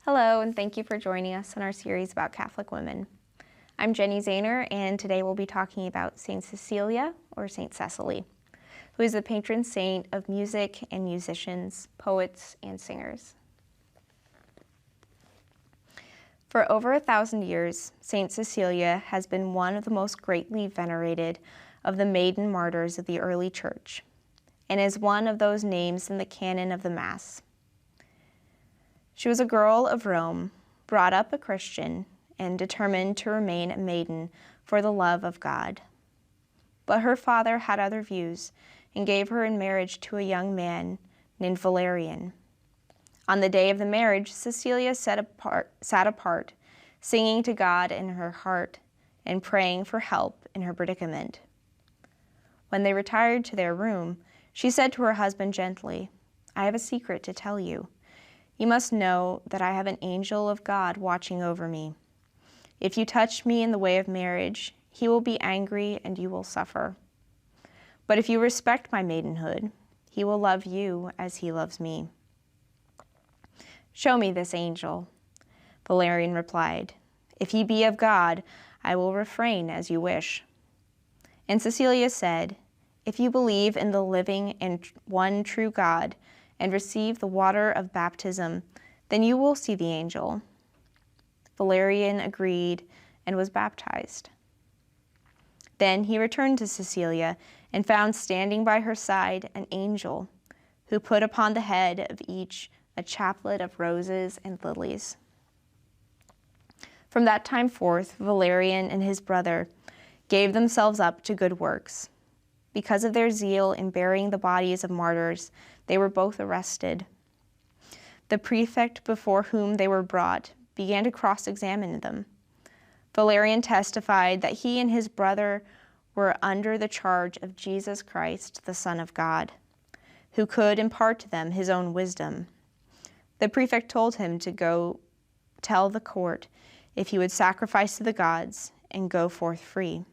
Hello, and thank you for joining us in our series about Catholic women. I'm Jenny Zahner, and today we'll be talking about St. Cecilia, or St. Cecily, who is the patron saint of music and musicians, poets, and singers. For over 1,000 years, St. Cecilia has been one of the most greatly venerated of the maiden martyrs of the early Church, and is one of those names in the canon of the Mass. She was a girl of Rome, brought up a Christian, and determined to remain a maiden for the love of God. But her father had other views and gave her in marriage to a young man named Valerian. On the day of the marriage, Cecilia sat apart, singing to God in her heart and praying for help in her predicament. When they retired to their room, she said to her husband gently, "I have a secret to tell you. You must know that I have an angel of God watching over me. If you touch me in the way of marriage, he will be angry and you will suffer. But if you respect my maidenhood, he will love you as he loves me." "Show me this angel," Valerian replied. "If he be of God, I will refrain as you wish." And Cecilia said, "If you believe in the living and one true God, and receive the water of baptism, then you will see the angel." Valerian agreed and was baptized. Then he returned to Cecilia and found standing by her side an angel who put upon the head of each a chaplet of roses and lilies. From that time forth, Valerian and his brother gave themselves up to good works. Because of their zeal in burying the bodies of martyrs, they were both arrested. The prefect before whom they were brought began to cross-examine them. Valerian testified that he and his brother were under the charge of Jesus Christ, the Son of God, who could impart to them his own wisdom. The prefect told him to go tell the court if he would sacrifice to the gods and go forth free.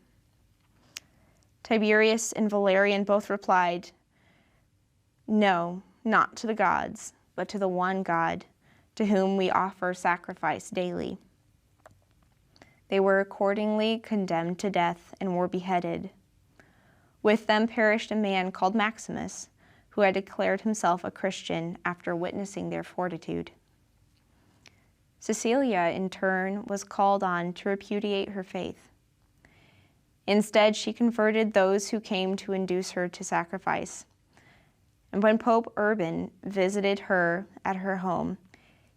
Tiberius and Valerian both replied, "No, not to the gods, but to the one God, to whom we offer sacrifice daily." They were accordingly condemned to death and were beheaded. With them perished a man called Maximus, who had declared himself a Christian after witnessing their fortitude. Cecilia, in turn, was called on to repudiate her faith. Instead, she converted those who came to induce her to sacrifice. And when Pope Urban visited her at her home,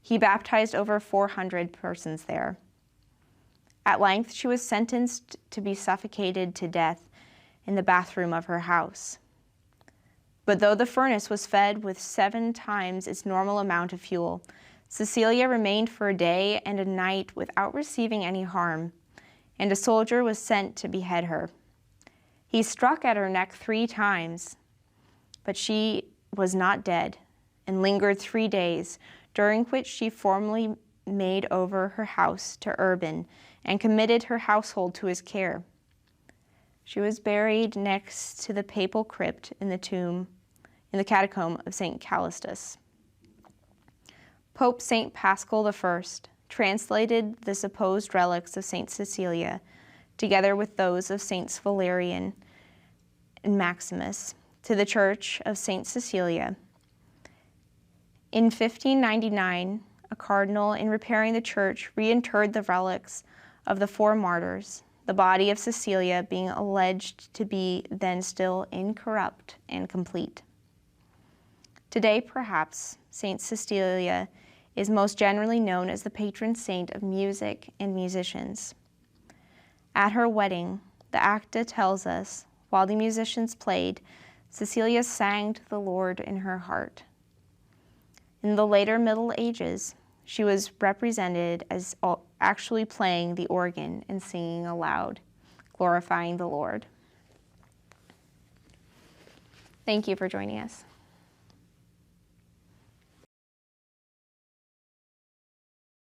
he baptized over 400 persons there. At length, she was sentenced to be suffocated to death in the bathroom of her house. But though the furnace was fed with 7 times its normal amount of fuel, Cecilia remained for a day and a night without receiving any harm, and a soldier was sent to behead her. He struck at her neck 3 times, but she was not dead and lingered 3 days, during which she formally made over her house to Urban and committed her household to his care. She was buried next to the papal crypt in the catacomb of St. Callistus. Pope St. Paschal I translated the supposed relics of St. Cecilia, together with those of Saints Valerian and Maximus, to the Church of St. Cecilia. In 1599, a cardinal, in repairing the church, reinterred the relics of the 4 martyrs, the body of Cecilia being alleged to be then still incorrupt and complete. Today, perhaps, St. Cecilia is most generally known as the patron saint of music and musicians. At her wedding, the Acta tells us, while the musicians played, Cecilia sang to the Lord in her heart. In the later Middle Ages, she was represented as actually playing the organ and singing aloud, glorifying the Lord. Thank you for joining us.